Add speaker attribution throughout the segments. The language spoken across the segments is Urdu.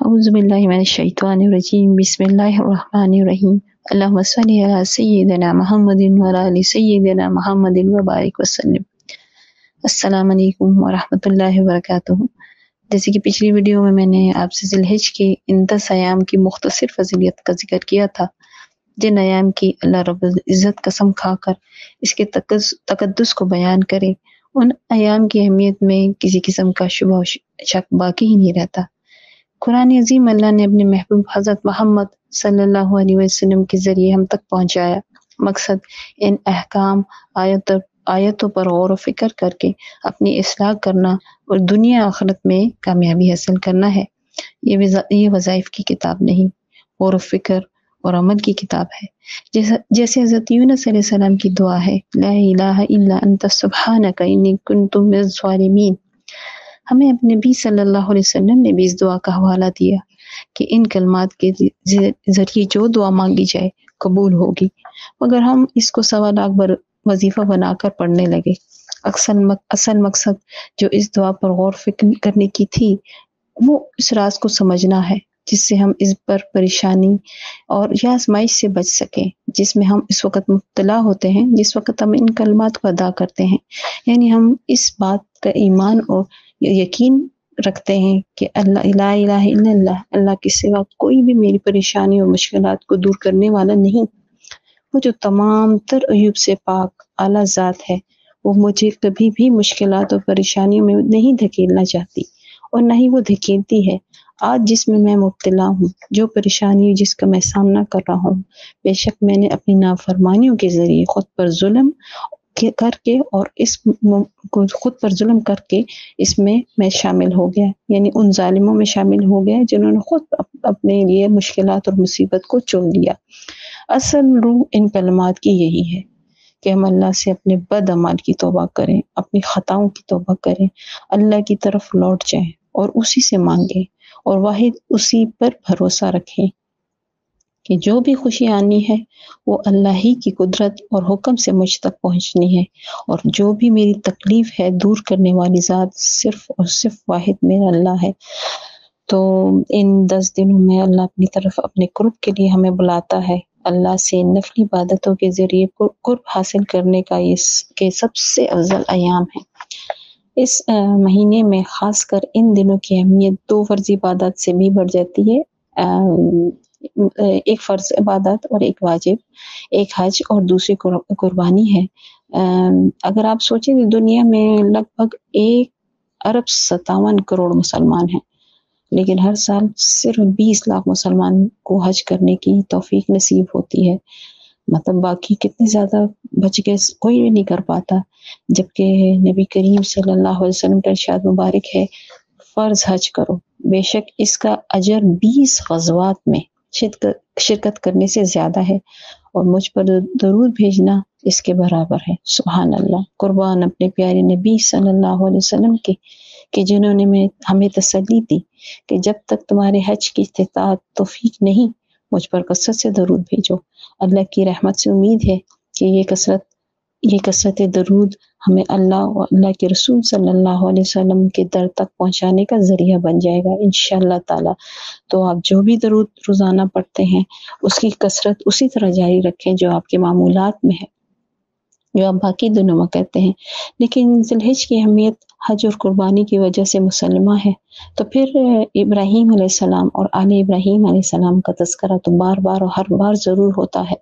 Speaker 1: أعوذ بالله من الشيطان الرجيم بسم الله الرحمن الرحيم اللهم صل على سيدنا محمد وعلى آل سيدنا محمد وبارك وسلم۔ السلام علیکم ورحمۃ اللہ وبرکاتہ۔ جیسے کہ پچھلی ویڈیو میں نے آپ سے ذی الحج کے ان 10 ایام کی مختصر فضیلت کا ذکر کیا تھا، جن ایام کی اللہ رب العزت قسم کھا کر اس کے تقدس کو بیان کرے، ان ایام کی اہمیت میں کسی قسم کا شبہ و شک باقی ہی نہیں رہتا۔ قرآن عظیم اللہ نے اپنے محبوب حضرت محمد صلی اللہ علیہ وسلم کے ذریعے ہم تک پہنچایا۔ مقصد ان احکام آیتوں پر غور و فکر کر کے اپنی اصلاح کرنا اور دنیا آخرت میں کامیابی حاصل کرنا ہے۔ یہ وظائف کی کتاب نہیں، غور و فکر اور عمل کی کتاب ہے۔ جیسے حضرت یونس علیہ السلام کی دعا ہے، لا الہ الا انت سبحانک انی کنت من الظالمین۔ ہمیں اپنے نبی صلی اللہ علیہ وسلم نے بھی اس دعا کا حوالہ دیا کہ ان کلمات کے ذریعے جو دعا مانگی جائے قبول ہوگی، مگر ہم اس کو 1.25 لاکھ وظیفہ بنا کر پڑھنے لگے۔ اصل مقصد جو اس دعا پر غور فکر کرنے کی تھی وہ اس راز کو سمجھنا ہے جس سے ہم اس پر پریشانی اور یا آزمائش سے بچ سکیں جس میں ہم اس وقت مبتلا ہوتے ہیں، جس وقت ہم ان کلمات کو ادا کرتے ہیں۔ یعنی ہم اس بات کا ایمان اور یقین رکھتے ہیں کہ اللہ لا الہ الا اللہ کے سوا کوئی بھی میری پریشانی اور مشکلات کو دور کرنے والا نہیں۔ وہ جو تمام تر عیوب سے پاک اعلیٰ ذات ہے، وہ مجھے کبھی بھی مشکلات اور پریشانیوں میں نہیں دھکیلنا چاہتی اور نہ ہی وہ دھکیلتی ہے۔ آج جس میں مبتلا ہوں، جو پریشانی جس کا میں سامنا کر رہا ہوں، بے شک میں نے اپنی نافرمانیوں کے ذریعے خود پر ظلم کر کے اور اس میں شامل ہو گیا، یعنی ان ظالموں میں شامل ہو گیا جنہوں نے خود اپنے لیے مشکلات اور مصیبت کو چن لیا۔ اصل روح ان کلمات کی یہی ہے کہ ہم اللہ سے اپنے بد اعمال کی توبہ کریں، اپنی خطاؤں کی توبہ کریں، اللہ کی طرف لوٹ جائیں اور اسی سے مانگیں اور واحد اسی پر بھروسہ رکھیں کہ جو بھی خوشی آنی ہے وہ اللہ ہی کی قدرت اور حکم سے مجھ تک پہنچنی ہے، اور جو بھی میری تکلیف ہے دور کرنے والی ذات صرف اور صرف واحد میرا اللہ ہے۔ تو ان 10 دنوں میں اللہ اپنی طرف اپنے قرب کے لیے ہمیں بلاتا ہے۔ اللہ سے نفلی عبادتوں کے ذریعے قرب حاصل کرنے کا یہ سب سے افضل ایام ہے۔ اس مہینے میں خاص کر ان دنوں کی اہمیت 2 فرض عبادات سے بھی بڑھ جاتی ہے، ایک فرض عبادت اور ایک واجب، ایک حج اور دوسری قربانی ہے۔ اگر آپ سوچیں تو دنیا میں لگ بھگ 1.57 کروڑ مسلمان ہیں، لیکن ہر سال صرف 20 لاکھ مسلمان کو حج کرنے کی توفیق نصیب ہوتی ہے۔ مطلب باقی کتنے زیادہ بچ گئے کوئی بھی نہیں کر پاتا، جبکہ نبی کریم صلی اللہ علیہ وسلم کا ارشاد مبارک ہے، فرض حج کرو، بے شک اس کا اجر 20 غزوات میں شرکت کرنے سے زیادہ ہے، اور مجھ پر درود بھیجنا اس کے برابر ہے۔ سبحان اللہ، قربان اپنے پیارے نبی صلی اللہ علیہ وسلم کے کہ جنہوں نے ہمیں تسلی دی کہ جب تک تمہارے حج کی استطاعت توفیق نہیں، مجھ پر کثرت سے درود بھیجو۔ اللہ کی رحمت سے امید ہے کہ یہ کثرت درود ہمیں اللہ اور اللہ کے رسول صلی اللہ علیہ وسلم کے در تک پہنچانے کا ذریعہ بن جائے گا انشاءاللہ تعالی۔ تو آپ جو بھی درود روزانہ پڑھتے ہیں اس کی کثرت اسی طرح جاری رکھیں جو آپ کے معمولات میں ہے، جو آپ باقی دنوں میں کہتے ہیں۔ لیکن ذی الحج کی اہمیت حج اور قربانی کی وجہ سے مسلمہ ہے، تو پھر ابراہیم علیہ السلام اور آل ابراہیم علیہ السلام کا تذکرہ تو بار بار اور ہر بار ضرور ہوتا ہے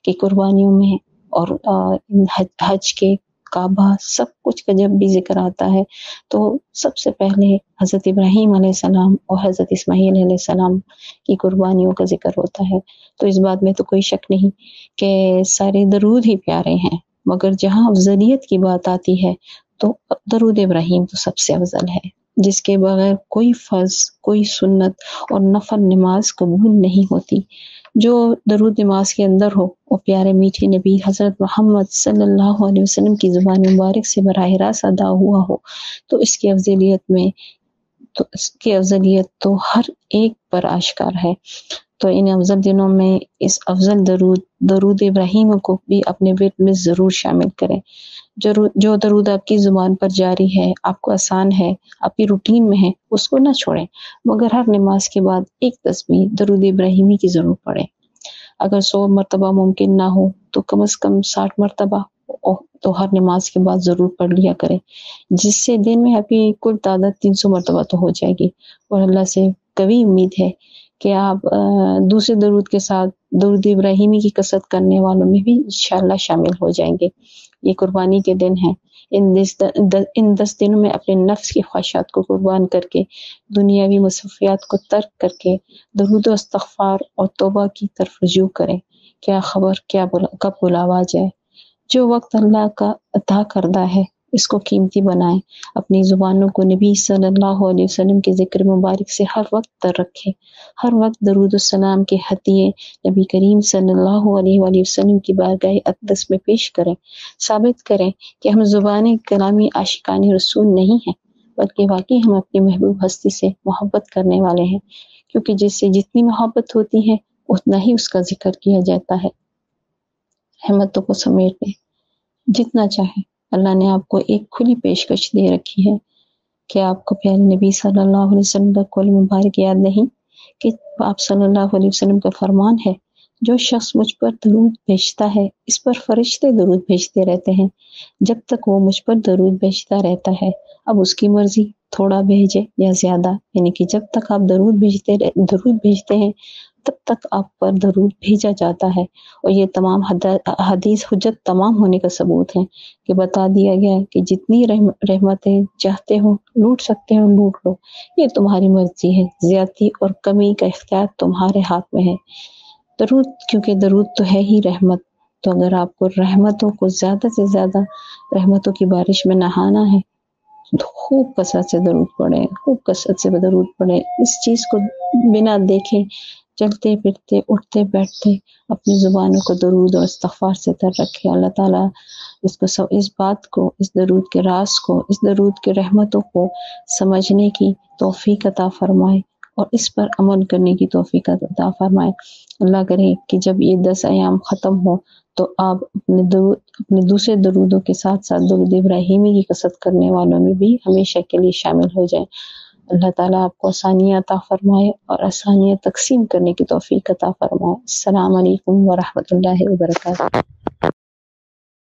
Speaker 1: کہ قربانیوں میں اور حج کے کعبہ سب کچھ کا جب بھی ذکر آتا ہے تو سب سے پہلے حضرت ابراہیم علیہ السلام اور حضرت اسماعیل علیہ السلام کی قربانیوں کا ذکر ہوتا ہے۔ تو اس بات میں تو کوئی شک نہیں کہ سارے درود ہی پیارے ہیں، مگر جہاں افضلیت کی بات آتی ہے تو درود ابراہیم تو سب سے افضل ہے، جس کے بغیر کوئی فرض، کوئی سنت اور نفل نماز قبول نہیں ہوتی۔ جو درود نماز کے اندر ہو وہ پیارے میٹھے نبی حضرت محمد صلی اللہ علیہ وسلم کی زبان مبارک سے براہ راست ادا ہوا ہو تو اس کی افضلیت تو ہر ایک پر آشکار ہے۔ تو ان افضل دنوں میں اس افضل درود ابراہیم کو بھی اپنے ورد میں ضرور شامل کریں۔ جو درود آپ کی زبان پر جاری ہے، آپ کو آسان ہے، آپ کی روٹین میں ہے، اس کو نہ چھوڑیں، مگر ہر نماز کے بعد ایک تسبیح درود ابراہیمی کی ضرور پڑھیں۔ اگر 100 مرتبہ ممکن نہ ہو تو کم از کم 60 مرتبہ تو ہر نماز کے بعد ضرور پڑھ لیا کریں، جس سے دن میں آپ کی کل تعداد 300 مرتبہ تو ہو جائے گی، اور اللہ سے قوی امید ہے کہ آپ دوسرے درود کے ساتھ درود ابراہیمی کی کثرت کرنے والوں میں بھی انشاءاللہ شامل ہو جائیں گے۔ یہ قربانی کے دن ہیں، ان 10 دنوں میں اپنے نفس کی خواہشات کو قربان کر کے، دنیاوی مصروفیات کو ترک کر کے درود و استغفار اور توبہ کی طرف رجوع کریں۔ کیا خبر کب بلاوا جائے۔ جو وقت اللہ کا عطا کردہ ہے اس کو قیمتی بنائیں، اپنی زبانوں کو نبی صلی اللہ علیہ وسلم کے ذکر مبارک سے ہر وقت تر رکھیں، ہر وقت درود السلام کے ہدیے نبی کریم صلی اللہ علیہ وآلہ وسلم کی بارگاہ اقدس میں پیش کریں، ثابت کریں کہ ہم زبان کلامی عاشقان رسول نہیں ہیں، بلکہ واقعی ہم اپنی محبوب ہستی سے محبت کرنے والے ہیں، کیونکہ جس سے جتنی محبت ہوتی ہے اتنا ہی اس کا ذکر کیا جاتا ہے۔ احمدوں کو سمیٹ لیں جتنا چاہیں۔ اللہ نے آپ کو ایک کھلی پیشکش دے رکھی ہے کہ آپ کو پیارے نبی صلی اللہ علیہ وسلم کا قول مبارک یاد نہیں کہ آپ صلی اللہ علیہ وسلم کا فرمان ہے، جو شخص مجھ پر درود بھیجتا ہے اس پر فرشتے درود بھیجتے رہتے ہیں جب تک وہ مجھ پر درود بھیجتا رہتا ہے۔ اب اس کی مرضی تھوڑا بھیجے یا زیادہ، یعنی کہ جب تک آپ درود بھیجتے ہیں تب تک آپ پر درود بھیجا جاتا ہے، اور یہ تمام حدیث حجت تمام ہونے کا ثبوت ہے کہ بتا دیا گیا کہ جتنی رحمتیں چاہتے ہو لوٹ سکتے ہو لوٹ لو، یہ تمہاری مرضی ہے، زیادتی اور کمی کا اختیار تمہارے ہاتھ میں ہے۔ درود، کیونکہ درود تو ہے ہی رحمت، تو اگر آپ کو رحمتوں کو زیادہ سے زیادہ رحمتوں کی بارش میں نہانا ہے تو خوب کثرت سے درود پڑھیں، خوب کثرت سے درود پڑھیں۔ اس چیز کو بنا دیکھیں چلتے پھرتے اٹھتے بیٹھتے اپنی زبانوں کو درود اور استغفار سے تر رکھیں۔ اللہ تعالیٰ اس بات کو، اس درود کے راز کو، اس درود کے رحمتوں کو سمجھنے کی توفیق عطا فرمائے اور اس پر عمل کرنے کی توفیق عطا فرمائے۔ اللہ کرے کہ جب یہ 10 ایام ختم ہو تو آپ اپنے دوسرے درودوں کے ساتھ ساتھ درود ابراہیمی کی کثرت کرنے والوں میں بھی ہمیشہ کے لیے شامل ہو جائیں۔ اللہ تعالیٰ آپ کو آسانیاں عطا فرمائے اور آسانیاں تقسیم کرنے کی توفیق عطا فرمائے۔ السلام علیکم ورحمۃ اللہ وبرکاتہ۔